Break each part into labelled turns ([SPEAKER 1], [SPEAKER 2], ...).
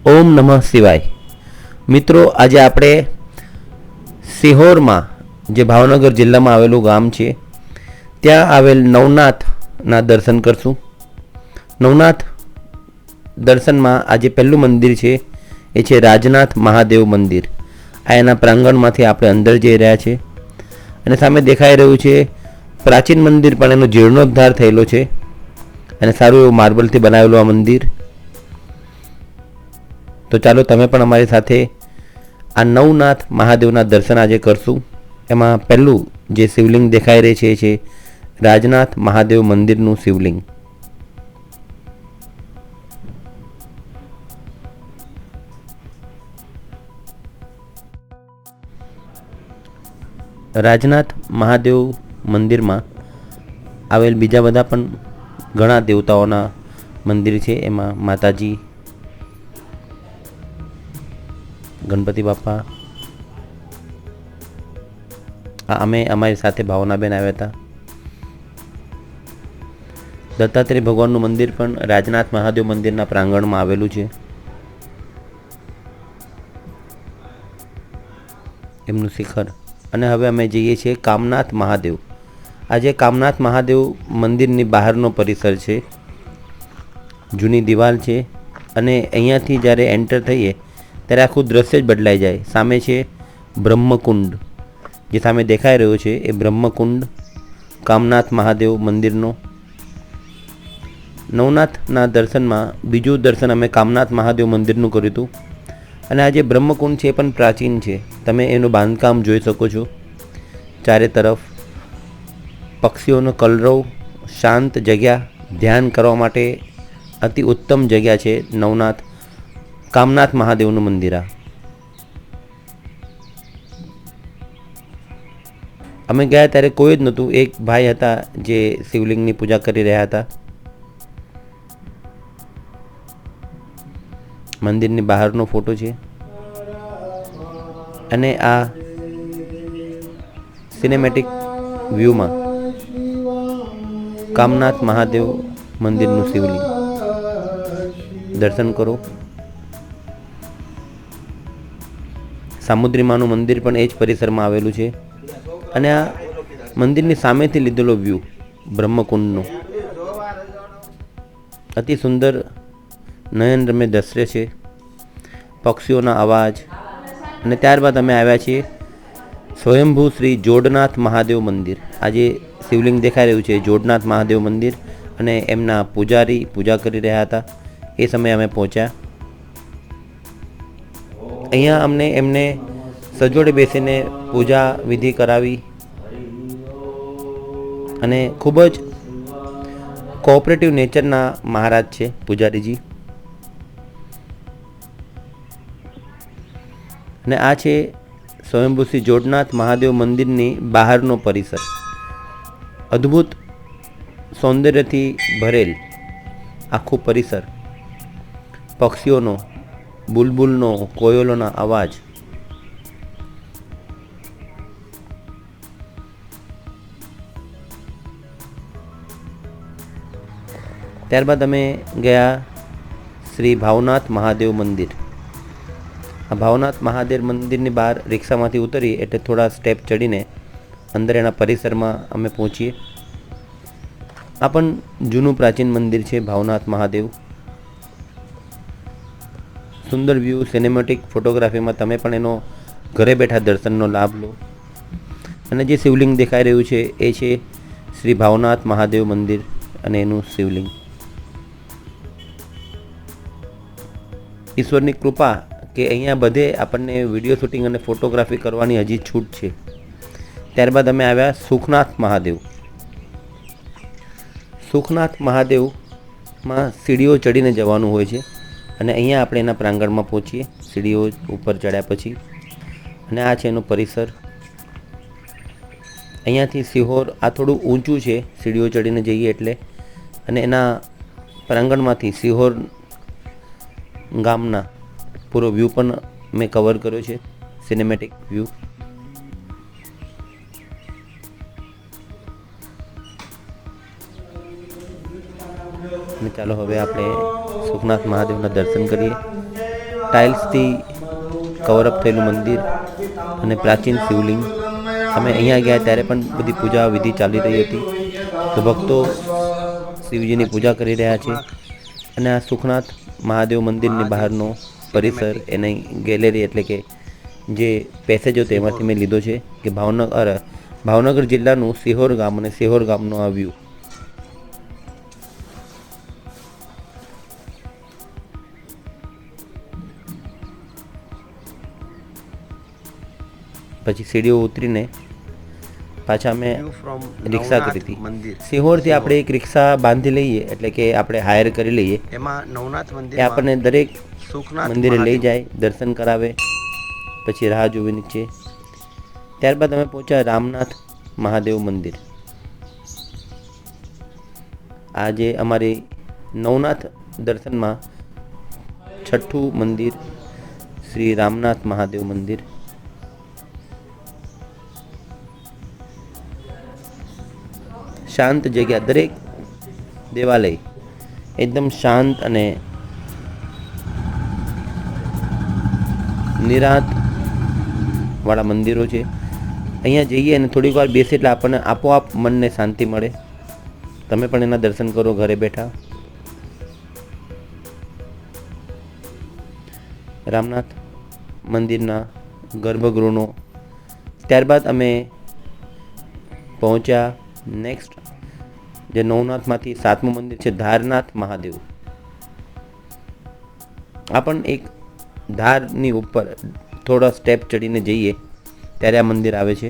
[SPEAKER 1] ઓમ નમઃ શિવાય. મિત્રો, આજે આપણે સિહોરમાં, જે ભાવનગર જિલ્લામાં આવેલું ગામ છે, ત્યાં આવેલ નવનાથના દર્શન કરશું. નવનાથ દર્શનમાં આજે પહેલું મંદિર છે એ છે રાજનાથ મહાદેવ મંદિર. આ એના પ્રાંગણમાંથી આપણે અંદર જઈ રહ્યા છે અને સામે દેખાઈ રહ્યું છે પ્રાચીન મંદિર, પણ એનો જીર્ણોદ્ધાર થયેલો છે અને સારું એવું માર્બલથી બનાવેલું આ મંદિર. તો ચાલો તમે પણ અમારી સાથે આ નવનાથ મહાદેવના દર્શન આજે કરશું. એમાં પહેલું જે શિવલિંગ દેખાઈ રહી છે એ છે રાજનાથ મહાદેવ મંદિરનું શિવલિંગ. રાજનાથ મહાદેવ મંદિરમાં આવેલ બીજા બધા પણ ઘણા દેવતાઓના મંદિર છે. એમાં માતાજી, ગણપતિ બાપા, અમે અમારી સાથે ભાવનાબેન આવ્યા હતા. દત્તાત્રેય ભગવાનનું મંદિર પણ રાજનાથ મહાદેવ મંદિરના પ્રાંગણમાં આવેલું છે. એમનું શિખર. અને હવે અમે જઈએ છીએ કામનાથ મહાદેવ. આજે કામનાથ મહાદેવ મંદિરની બહારનો પરિસર છે. જૂની દિવાલ છે અને અહીંયાથી જ્યારે એન્ટર થઈએ ત્યારે આખું દ્રશ્ય જ બદલાઈ જાય. સામે છે બ્રહ્મકુંડ, જે સામે દેખાઈ રહ્યો છે એ બ્રહ્મકુંડ કામનાથ મહાદેવ મંદિરનો. નવનાથના દર્શનમાં બીજું દર્શન અમે કામનાથ મહાદેવ મંદિરનું કર્યું હતું. અને આ જે બ્રહ્મકુંડ છે એ પણ પ્રાચીન છે. તમે એનું બાંધકામ જોઈ શકો છો. ચારે તરફ પક્ષીઓનો કલરવ, શાંત જગ્યા, ધ્યાન કરવા માટે અતિ ઉત્તમ જગ્યા છે નવનાથ કામનાથ મહાદેવનું મંદિર. અમે ગયા ત્યારે કોઈ જ નહોતું. એક ભાઈ હતા જે શિવલિંગની પૂજા કરી રહ્યા હતા. મંદિરની બહારનો ફોટો છે અને આ સિનેમેટિક વ્યૂમાં કામનાથ મહાદેવ મંદિરનું શિવલિંગ દર્શન કરો. સામુદ્રીમાનું મંદિર પણ એ જ પરિસરમાં આવેલું છે. અને આ મંદિરની સામેથી લીધેલો વ્યૂ બ્રહ્મકુંડનો અતિ સુંદર નયનરમ્ય દ્રશ્ય છે. પક્ષીઓના અવાજ. અને ત્યારબાદ અમે આવ્યા છીએ સ્વયંભૂ શ્રી જોડનાથ મહાદેવ મંદિર. આજે શિવલિંગ દેખાઈ રહ્યું છે જોડનાથ મહાદેવ મંદિર, અને એમના પૂજારી પૂજા કરી રહ્યા હતા. એ સમયે અમે પહોંચ્યા. અહીંયા અમને એમને સજોડે બેસીને પૂજા વિધિ કરાવી અને ખૂબ જ કોઓપરેટિવ નેચરના મહારાજ છે પૂજારીજી. અને આ છે સ્વયંભૂ શ્રી જોડનાથ મહાદેવ મંદિરની બહારનો પરિસર. અદ્ભુત સૌંદર્યથી ભરેલ આખું પરિસર. પક્ષીઓનો, બુલબુલનો, કોયલોના અવાજ. ત્યારબાદ અમે ગયા શ્રી ભાવનાથ મહાદેવ મંદિર. આ ભાવનાથ મહાદેવ મંદિરની બહાર રિક્ષામાંથી ઉતરી એટલે થોડા સ્ટેપ ચડીને અંદર એના પરિસરમાં અમે પહોંચીએ. આ પણ જૂનું પ્રાચીન મંદિર છે ભાવનાથ મહાદેવ. સુંદર વ્યૂ, સિનેમેટિક ફોટોગ્રાફીમાં તમે પણ એનો ઘરે બેઠા દર્શનનો લાભ લો. અને જે શિવલિંગ દેખાઈ રહ્યું છે એ છે શ્રી ભાવનાથ મહાદેવ મંદિર અને એનું શિવલિંગ. ઈશ્વરની કૃપા કે અહીંયા બધે આપણને વિડીયો શૂટિંગ અને ફોટોગ્રાફી કરવાની હજી છૂટ છે. ત્યારબાદ અમે આવ્યા સુખનાથ મહાદેવ. સુખનાથ મહાદેવમાં સીડીઓ ચડીને જવાનું હોય છે અને અહીંયા આપણે એના પ્રાંગણમાં પહોંચીએ સીડીઓ ઉપર ચડ્યા પછી. અને આ છે એનું પરિસર. અહીંયાથી સિહોર આ થોડું ઊંચું છે સીડીઓ ચડીને જઈએ એટલે. અને એના પ્રાંગણમાંથી સિહોર ગામના પૂરો વ્યૂ પણ મેં કવર કર્યો છે, સિનેમેટિક વ્યૂ. અને ચાલો હવે આપણે સુખનાથ મહાદેવના દર્શન કરીએ. ટાઇલ્સથી કવરઅપ થયેલું મંદિર અને પ્રાચીન શિવલિંગ. અમે અહીંયા ગયા ત્યારે પણ બધી પૂજા વિધિ ચાલી રહી હતી. તો ભક્તો શિવજીની પૂજા કરી રહ્યા છે. અને આ સુખનાથ મહાદેવ મંદિરની બહારનો પરિસર, એની ગેલેરી એટલે કે જે પેસેજો તેમાંથી મેં લીધો છે કે ભાવનગર જિલ્લાનું સિહોર ગામ અને સિહોર ગામનો આ વ્યૂ. પછી સીડીઓ ઉતરીને પાછા અમે રિક્ષા કરી હતી. સિહોરથી આપણે એક રિક્ષા બાંધી લઈએ એટલે કે આપણે હાયર કરી લઈએ.
[SPEAKER 2] એમાં નવનાથ મંદિર
[SPEAKER 1] એ આપણને દરેક
[SPEAKER 2] સુખનાથ
[SPEAKER 1] મંદિરે લઈ જાય, દર્શન કરાવે, પછી રાહ જોવી નીચે. ત્યારબાદ અમે પહોંચ્યા રામનાથ મહાદેવ મંદિર. આજે અમારી નવનાથ દર્શનમાં છઠ્ઠું મંદિર શ્રી રામનાથ મહાદેવ મંદિર. શાંત જગ્યા, દરેક દેવાલય એકદમ શાંત અને નિરાંત વાળા મંદિરો છે. અહીંયા જઈએ અને થોડીક વાર બેસીએ એટલે આપણને આપોઆપ મનને શાંતિ મળે. તમે પણ એના દર્શન કરો ઘરે બેઠા. રામનાથ મંદિરના ગર્ભગૃહનો. ત્યારબાદ અમે પહોંચ્યા નેક્સ્ટ જે નવનાથમાંથી 7મું મંદિર છે ધારનાથ મહાદેવ. આ પણ એક ધારની ઉપર થોડા સ્ટેપ ચડીને જઈએ ત્યારે આ મંદિર આવે છે.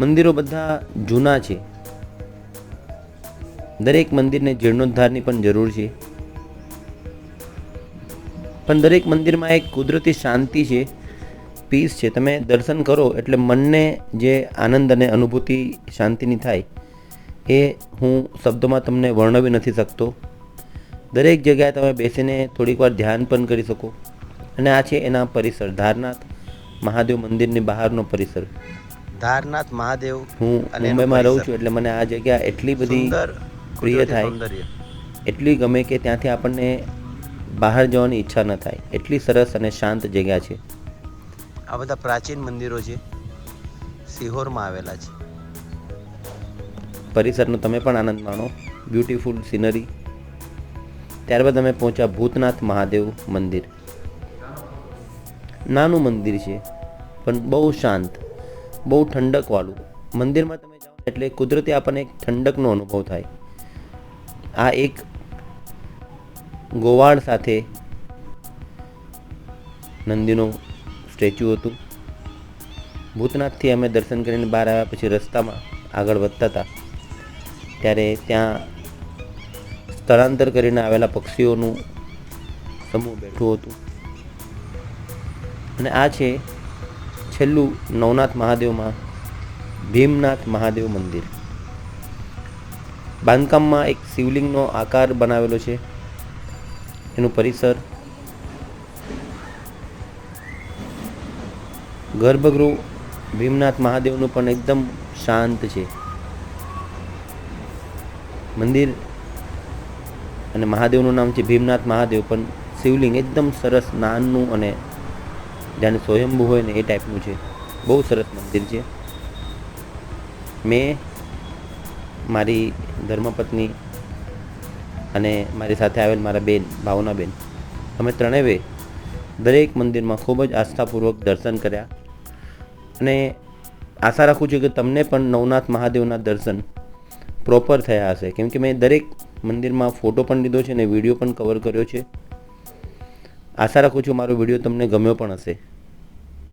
[SPEAKER 1] મંદિરો બધા જૂના છે. દરેક મંદિરને જીર્ણોદ્ધારની પણ જરૂર છે. પણ દરેક મંદિરમાં એક કુદરતી શાંતિ છે, પીસ છે. તમે દર્શન કરો એટલે મનને જે આનંદ અને અનુભૂતિ શાંતિની થાય એ હું શબ્દોમાં તમને વર્ણવી નથી શકતો. દરેક જગ્યાએ તમે બેસીને થોડીક વાર ધ્યાન પણ કરી શકો. અને આ છે એના પરિસર, ધારનાથ મહાદેવ મંદિરની બહારનો પરિસર.
[SPEAKER 2] ધારનાથ મહાદેવ.
[SPEAKER 1] હું મુંબઈમાં રહું છું એટલે મને આ જગ્યા એટલી બધી પ્રિય થાય, એટલી ગમે કે ત્યાંથી આપણને બહાર જવાની ઈચ્છા ન થાય. એટલી સરસ અને શાંત જગ્યા છે.
[SPEAKER 2] આ બધા પ્રાચીન મંદિરો છે, સિહોરમાં આવેલા છે.
[SPEAKER 1] પરિસરનો તમે પણ આનંદ માણો. Beautiful scenery. ત્યારબાદ અમે પહોંચ્યા ભૂતનાથ મહાદેવ મંદિર. નાનું મંદિર છે પણ બહુ શાંત, બહુ ઠંડકવાળું. મંદિરમાં તમે જાઓ એટલે કુદરતી આપણને એક ઠંડકનો અનુભવ થાય. આ એક ગોવાળ સાથે નંદીનું સ્ટેચ્યુ હતું. ભૂતનાથથી અમે દર્શન કરીને બહાર આવ્યા પછી રસ્તામાં આગળ વધતા હતા ત્યારે ત્યાં સ્થળાંતર કરીને આવેલા પક્ષીઓનું સમૂહ બેઠું હતું. અને આ છે છેલ્લું નવનાથ મહાદેવમાં ભીમનાથ મહાદેવ મંદિર. બાંધકામમાં એક શિવલિંગનો આકાર બનાવેલો છે. એનું પરિસર, ગર્ભગૃહ ભીમનાથ મહાદેવનું પણ એકદમ શાંત છે. મંદિર અને મહાદેવનું નામ છે ભીમનાથ મહાદેવ, પણ શિવલિંગ એકદમ સરસ નાનું અને જાણે સ્વયંભૂ હોય ને એ ટાઈપનું છે. બહુ સરસ મંદિર છે. મેં, મારી ધર્મપત્ની અને મારી સાથે આવેલ મારા બેન ભાવનાબેન, અમે ત્રણેય દરેક મંદિરમાં ખૂબ જ આસ્થાપૂર્વક દર્શન કર્યા. અને આશા રાખું છું કે તમને પણ નવનાથ મહાદેવના દર્શન પ્રોપર થયા હશે, કેમ કે મેં દરેક મંદિરમાં ફોટો પણ લીધો છે અને વિડીયો પણ કવર કર્યો છે. આશા રાખું છું મારો વિડીયો તમને ગમ્યો પણ હશે.